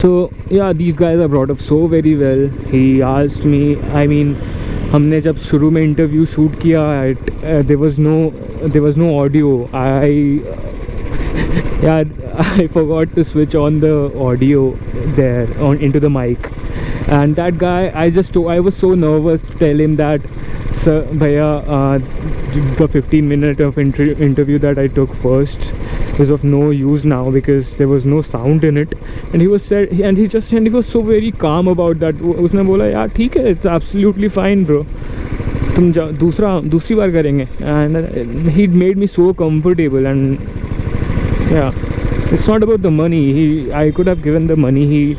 So yeah, these guys are brought up so very well. He asked me, I mean, हमने जब शुरू में interview shoot किया, there was no audio. I forgot to switch on the audio there into the mic, and that guy, I was so nervous to tell him that, sir, bhaiya, the 15-minute of interview that I took first is of no use now because there was no sound in it. And he was so very calm about that. उसने बोला यार ठीक है, it's absolutely fine bro, तुम दूसरी बार करेंगे. And he made me so comfortable. And yeah, it's not about the money. I could have given the money.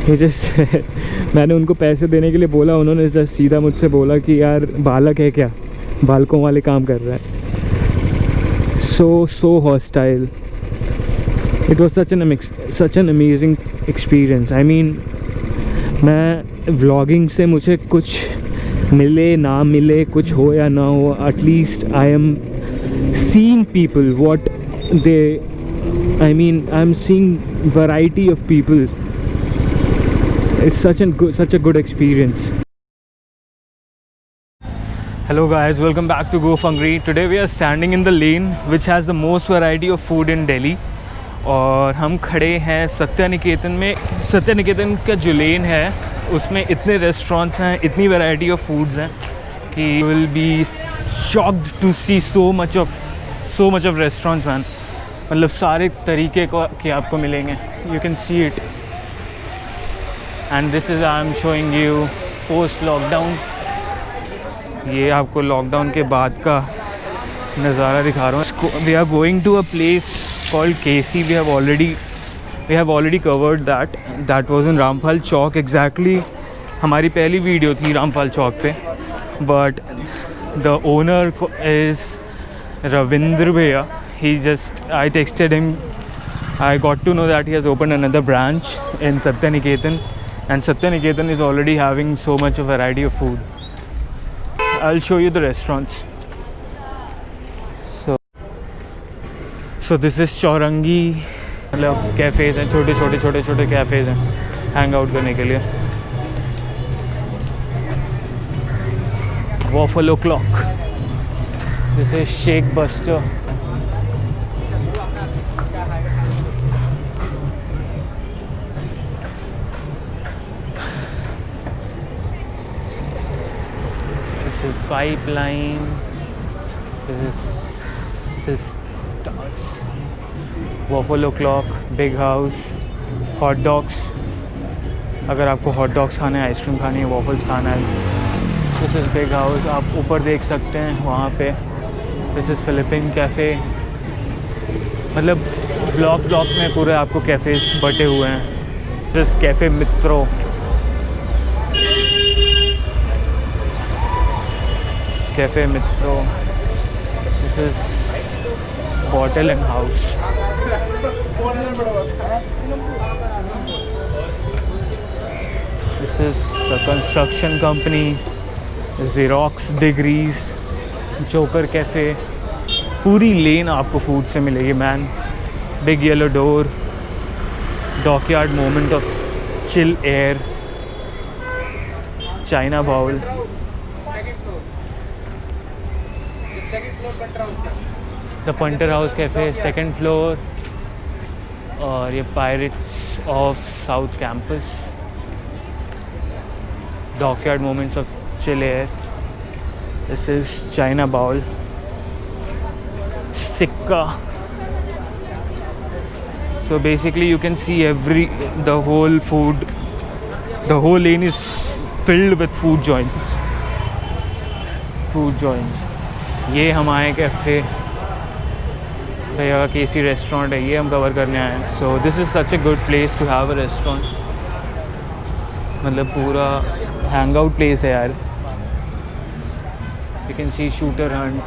He just मैंने उनको पैसे देने के लिए बोला, उन्होंने जस्ट सीधा मुझसे बोला कि यार बालक है क्या, बालकों वाले काम कर रहा है. So hostile. It was such an amazing experience. I mean, मैं vlogging से मुझे कुछ मिले ना मिले, कुछ हो या ना हो, at least I am seeing people what they, I mean, I'm seeing variety of people. It's such a good experience. Hello guys, welcome back to Go Hungry. Today we are standing in the lane which has the most variety of food in Delhi. और हम खड़े हैं सत्या निकेतन में. सत्या निकेतन का जो लेन है उसमें इतने रेस्टोरेंट्स हैं, इतनी वैरायटी ऑफ फूड्स हैं कि you will be shocked to see so much of restaurants man. मतलब सारे तरीके के आपको मिलेंगे. You can see it. And this is I'm showing you post lockdown. ये आपको लॉकडाउन के बाद का नज़ारा दिखा रहा हूँ. We are going to a place called KC. We have already covered that. That was in Ramphal Chowk exactly. हमारी पहली वीडियो थी रामपाल चौक पे. But the owner is Ravindra Bhaiya. I texted him. I got to know that he has opened another branch in Satya Niketan, and Satya Niketan is already having so much of variety of food. I'll show you the restaurants. So this is Chaurangi. मतलब cafes हैं, छोटे cafes हैं hang out करने के लिए. Waffle O'Clock. This is Shake Buster. This is Pipeline. This is Sisters. Waffle O'Clock, Big House, Hot Dogs. अगर आपको hot dogs खाने हैं, आइसक्रीम खानी है, वॉफल्स खाना है, दिस इज़ बिग हाउस. आप ऊपर देख सकते हैं वहाँ पे. This is Philippine cafe. मतलब ब्लॉक में पूरे आपको कैफ़ेज़ बटे हुए हैं. दिस कैफ़े मित्रो. कैफ़े मित्रो. This is bottle and house. This is the construction company, Xerox Degrees, Joker Cafe. पूरी लेन आपको फूड से मिलेगी man. Big Yellow Door, Dockyard Moment of Chill Air, China Bowl. The Punter House Cafe, second floor. और ये Pirates of South Campus, Dockyard Moments of Chill Air. This is China Bowl. Sikka. So basically you can see the whole food, the whole lane is filled with food joints. ये हमारे cafe भैया का KC restaurant है, ये हम cover करने आए हैं. So this is such a good place to have a restaurant. मतलब पूरा हैंग आउट प्लेस है यार. You can see shooter hunt,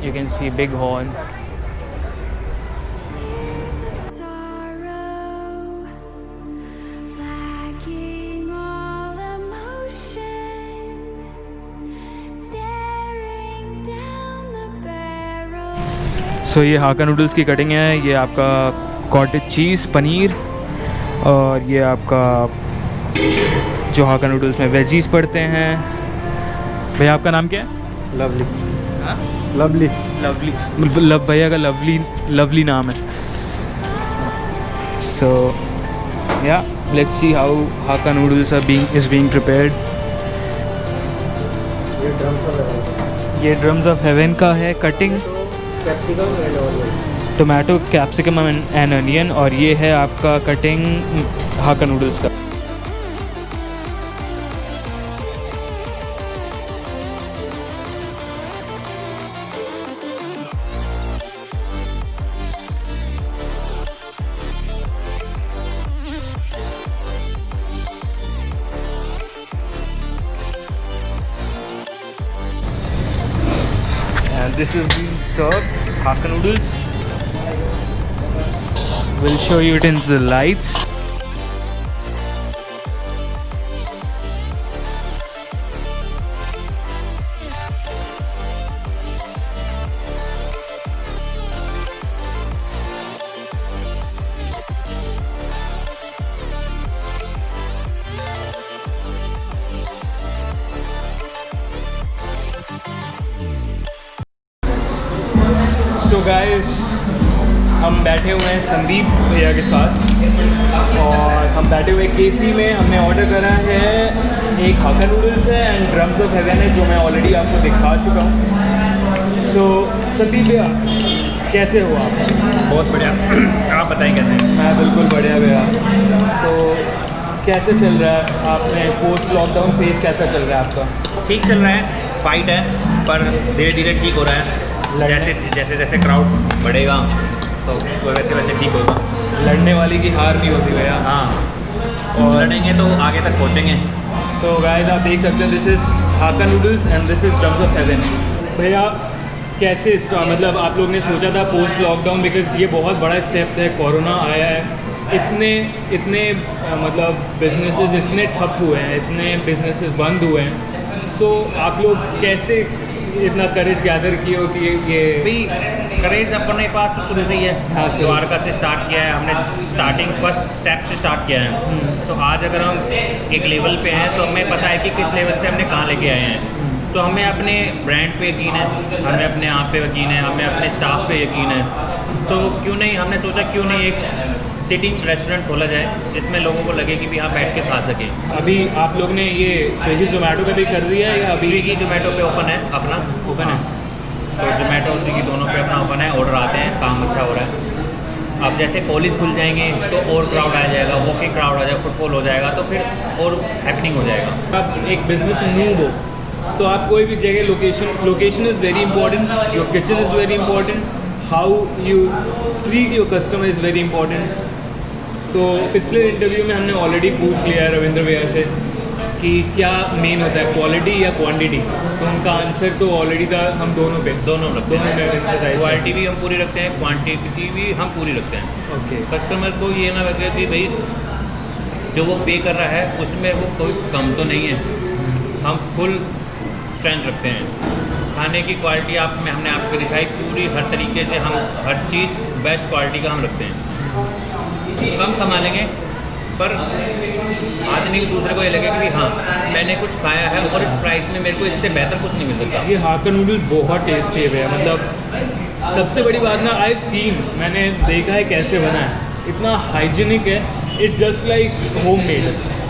you can see big horn. So ये हाका नूडल्स की कटिंग है. ये आपका कॉटेज चीज़, पनीर और ये आपका जो हाका नूडल्स में वेजीज पड़ते हैं। भैया आपका नाम क्या है? लवली। हाँ, लवली। लवली भैया का लवली नाम है। सो या लेट्स सी हाउ हाका नूडल्स आर बीइंग प्रिपेयर्ड। ये ड्रम्स ऑफ हेवन का है cutting, tomato capsicum and onion, और ये है आपका कटिंग हाका नूडल्स का। And this is being served, Hakka noodles. We'll show you it in the lights. So guys, हम बैठे हुए हैं संदीप भैया के साथ और हम बैठे हुए केसी में। हमने ऑर्डर करा है एक हाका नूडल्स है एंड ड्रम्स ऑफ हेवन है, जो मैं ऑलरेडी आपको दिखा चुका हूँ। सो संदीप भैया कैसे हो आप? बहुत बढ़िया। आप बताएं कैसे? मैं बिल्कुल बढ़िया भैया। तो कैसे चल रहा है आपने पोस्ट लॉकडाउन फेस, कैसा चल रहा है आपका? ठीक चल रहा है, फाइट है पर धीरे धीरे ठीक हो रहा है। जैसे जैसे क्राउड बढ़ेगा तो वैसे वैसे ठीक होगा। लड़ने वाली की हार नहीं होती भैया। हाँ, और लड़ेंगे तो आगे तक पहुँचेंगे। सो गाइस आप देख सकते हैं, दिस इज़ हाका noodles and this is drums of haven. भैया कैसे मतलब आप लोग ने सोचा था पोस्ट लॉकडाउन, बिकॉज ये बहुत बड़ा स्टेप है, कोरोना आया है, इतने मतलब बिजनेसेस इतने ठप हुए हैं, इतने बिजनेसेस बंद हुए हैं। सो आप लोग कैसे इतना करेज गैदर किए हो कि ये भाई करेज अपने पास तो शुरू से ही है। हाँ, द्वारका से स्टार्ट किया है हमने, स्टार्टिंग फर्स्ट स्टेप से स्टार्ट किया है। तो आज अगर हम एक लेवल पे हैं तो हमें पता है कि किस लेवल से हमने कहाँ लेके आए हैं। तो हमें अपने ब्रांड पे यकीन है, हमें अपने आप पे यकीन है, हमें अपने स्टाफ पे यकीन है। तो क्यों नहीं, हमने सोचा क्यों नहीं एक सिटिंग रेस्टोरेंट खोला जाए जिसमें लोगों को लगे कि भी हाँ बैठ के खा सकें। अभी आप लोग ने ये स्विगी जोमेटो पे भी कर दिया है या अभी? स्विगी जोमेटो पे ओपन है अपना, ओपन है। तो जोमेटो स्विगी दोनों पे अपना ओपन है, ऑर्डर आते हैं, काम अच्छा हो रहा है। अब जैसे कॉलेज खुल जाएंगे तो और क्राउड आ जाएगा, वॉकिंग क्राउड आ जाएगा, फुटफॉल हो जाएगा, तो फिर और हैपनिंग हो जाएगा। अब एक बिजनेस न्यू हो तो आप कोई भी जगह location is very important, your kitchen is very important, how you treat your customer is very important. तो पिछले इंटरव्यू में हमने ऑलरेडी पूछ लिया है रविंद्र भैया से कि क्या मेन होता है, क्वालिटी या क्वांटिटी। तो उनका आंसर तो ऑलरेडी था, हम दोनों रखते हैं। क्वालिटी भी हम पूरी रखते हैं, क्वांटिटी भी हम पूरी रखते हैं। ओके। कस्टमर को ये ना लगे कि भाई जो वो पे कर रहा है उसमें वो कुछ कम तो नहीं है। हम फुल स्ट्रेंथ रखते हैं। खाने की क्वालिटी हमने आपको दिखाई पूरी, हर तरीके से हम हर चीज़ बेस्ट क्वालिटी का हम रखते हैं। कम संभालेंगे पर आदमी को दूसरे को ये लगे कि भी हाँ मैंने कुछ खाया है और इस प्राइस में मेरे को इससे बेहतर कुछ नहीं मिल सकता। ये हाका नूडल बहुत टेस्टी है भैया। मतलब सबसे बड़ी बात ना, आई सीन, मैंने देखा है कैसे बना है, इतना हाइजीनिक है, it's just like home made.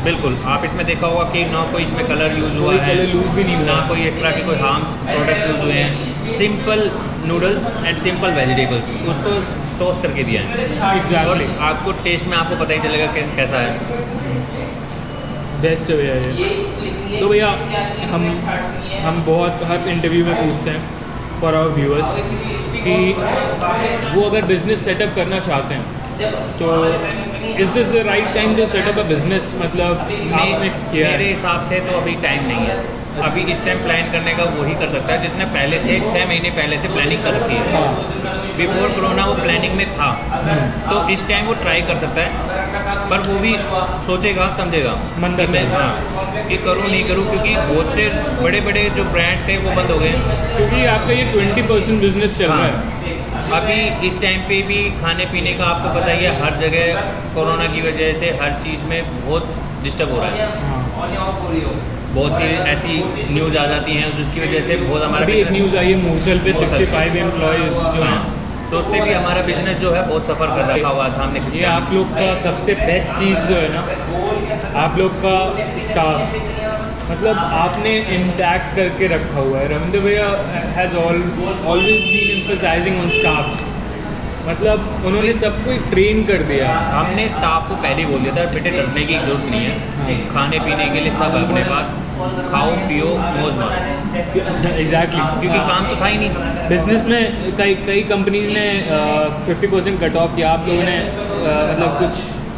बिल्कुल, आप इसमें देखा होगा कि ना कोई इसमें कलर यूज़ हुआ है, कलर यूज़ भी नहीं हुआ, ना कोई इस तरह के कोई हार्म्स प्रोडक्ट यूज़ हुए हैं। Simple noodles and simple vegetables, उसको टोस्ट करके दिया है। एग्जैक्टली। और आपको टेस्ट में आपको पता ही चलेगा कि कैसा है। बेस्ट है भैया ये। तो भैया हम बहुत हर इंटरव्यू में पूछते हैं फॉर आवर व्यूअर्स कि वो अगर बिज़नेस सेटअप करना चाहते हैं तो is this the right time to set up a business? मतलब आपने किया है? मेरे हिसाब से तो अभी टाइम नहीं है। अभी इस टाइम प्लान करने का वही कर सकता है जिसने पहले से 6 महीने पहले से प्लानिंग कर रखी है। बिफोर कोरोना वो प्लानिंग में था, तो इस टाइम वो ट्राई कर सकता है, पर वो भी सोचेगा समझेगा मन कि मैं हाँ कि करूँ नहीं करूँ, क्योंकि बहुत से बड़े बड़े जो ब्रांड थे वो बंद हो गए। क्योंकि आपका ये 20% बिजनेस चल रहा है। अभी इस टाइम पे भी खाने पीने का आपको पता ही है, हर जगह कोरोना की वजह से हर चीज़ में बहुत डिस्टर्ब हो रहा है। बहुत सी ऐसी न्यूज़ आ जाती हैं जिसकी वजह से बहुत हमारा अभी एक न्यूज़ आई है मूसल पे 65 एम्प्लॉयज़ जो हैं, तो उससे भी हमारा बिजनेस जो है बहुत सफ़र कर रखा हुआ था हमने। ये आप लोग का सबसे बेस्ट चीज़ जो है ना, आप लोग का स्टाफ, मतलब आपने इंटैक्ट करके रखा हुआ है। रविंद्र भैया has always been emphasising on staffs, मतलब उन्होंने सबको ट्रेन कर दिया। हमने स्टाफ को पहले ही बोल दिया था, बेटे डरने की जरूरत नहीं है, खाने पीने के लिए सब है अपने पास, खाओ पियो मौज मारो। एग्जैक्टली, क्योंकि काम तो था ही नहीं। बिजनेस में कई कंपनीज ने 50% कट ऑफ किया, आप लोगों ने मतलब कुछ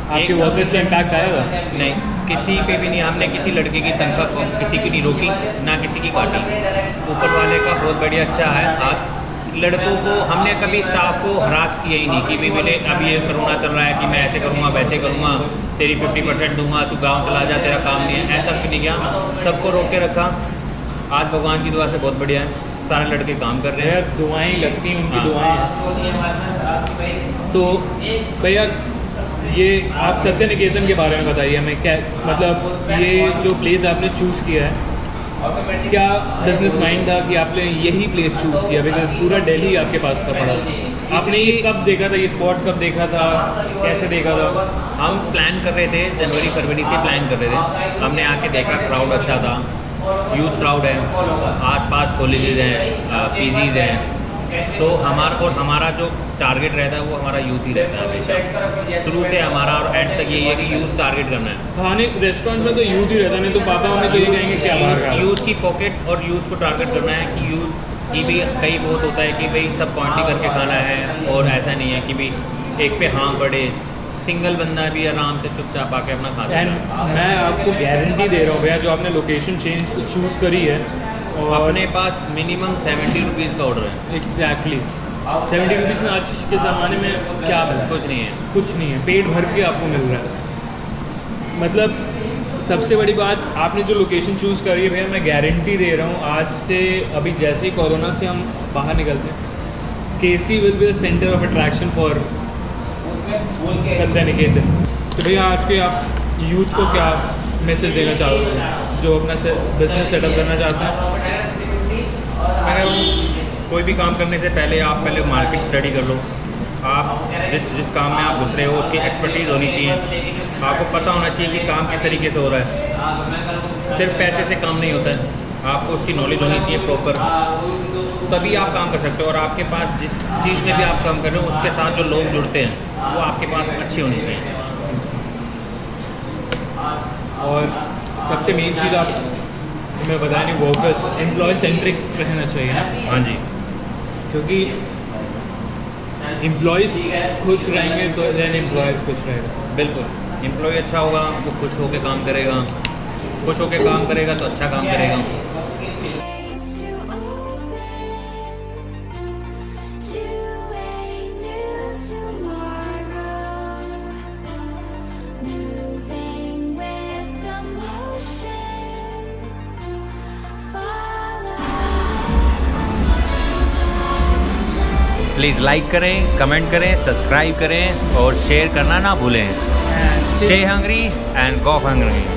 आपके वर्कर्स पे इम्पैक्ट आया था? नहीं, किसी पे भी नहीं। हमने किसी लड़के की तनख्वाह किसी की नहीं रोकी, ना किसी की काटी। ऊपर वाले का बहुत बढ़िया अच्छा है हाथ। लड़कों को हमने कभी स्टाफ को हरास किया ही नहीं कि भी बेटे अब ये कोरोना चल रहा है कि मैं ऐसे करूँगा वैसे करूँगा, तेरी 50% दूंगा, तू गांव चला जा, तेरा काम नहीं है, ऐसा कुछ नहीं किया। सबको रोक के रखा। आज भगवान की दुआ से बहुत बढ़िया है, सारे लड़के काम कर रहे हैं। दुआएं लगती हैं, उनकी दुआएं। तो भैया ये आप सत्य निकेतन के बारे में बताइए हमें, क्या मतलब ये जो प्लेस आपने चूज़ किया है, क्या बिजनेस माइंड था कि आपने यही प्लेस चूज़ किया? बिकॉज पूरा दिल्ली आपके पास था पड़ा। आपने ये कब देखा था, ये स्पॉट कब देखा था, कैसे देखा था? हम प्लान कर रहे थे, जनवरी फरवरी से प्लान कर रहे थे। हमने आके देखा क्राउड अच्छा था, यूथ क्राउड है, आसपास कॉलेजेस हैं, पीजीज़ हैं, तो हमारा जो टारगेट रहता है वो हमारा यूथ ही रहता है हमेशा। शुरू से हमारा और एंड तक यही है कि यूथ टारगेट करना है। खाने रेस्टोरेंट्स में तो यूथ ही रहता, नहीं तो पापा मम्मी तो ये कहेंगे क्या बाहर का। यूथ की पॉकेट और यूथ को टारगेट करना है कि यूथ की भी कई बहुत होता है कि भाई सब क्वांटिटी करके खाना है, और ऐसा नहीं है कि भाई एक पे हाँ पड़े। सिंगल बंदा भी आराम से चुपचाप आके अपना खाता है। मैं आपको गारंटी दे रहा हूँ भैया, जो आपने लोकेशन चूज़ करी है, और अपने पास मिनिमम 70 रुपीज़ का ऑर्डर है। एग्जैक्टली 70 रुपीज़ में आज के ज़माने में क्या मिला? कुछ नहीं है, कुछ नहीं है, पेट भर के आपको मिल रहा है। मतलब सबसे बड़ी बात, आपने जो लोकेशन चूज़ करी है भैया, मैं गारंटी दे रहा हूँ आज से अभी जैसे ही कोरोना से हम बाहर निकलते हैं, KC will be the centre of attraction for Satya Niketan. तो भैया आज के आप यूथ को क्या मैसेज देना चाहोगे जो अपना बिजनेस सेटअप करना चाहते हैं? कोई भी काम करने से पहले आप पहले मार्केट स्टडी कर लो। आप जिस काम में आप घुस रहे हो उसकी एक्सपर्टीज़ होनी चाहिए। आपको पता होना चाहिए कि काम किस तरीके से हो रहा है। सिर्फ पैसे से काम नहीं होता है, आपको उसकी नॉलेज होनी चाहिए प्रॉपर, तभी आप काम कर सकते हो। और आपके पास जिस चीज़ में भी आप काम कर रहे हो उसके साथ जो लोग जुड़ते हैं वो आपके पास अच्छी होनी चाहिए। और सबसे मेन चीज़ आप हमें बताएं, नहीं वर्कर्स एम्प्लॉय सेंट्रिक रहना चाहिए ना? हाँ जी, क्योंकि एम्प्लॉयज़ खुश रहेंगे तो देन एम्प्लॉयर खुश रहेगा। बिल्कुल, एम्प्लॉय अच्छा होगा वो खुश होकर काम करेगा, खुश होकर काम करेगा तो अच्छा काम करेगा। प्लीज़ लाइक करें, कमेंट करें, सब्सक्राइब करें और शेयर करना ना भूलें। Stay hungry and go hungry.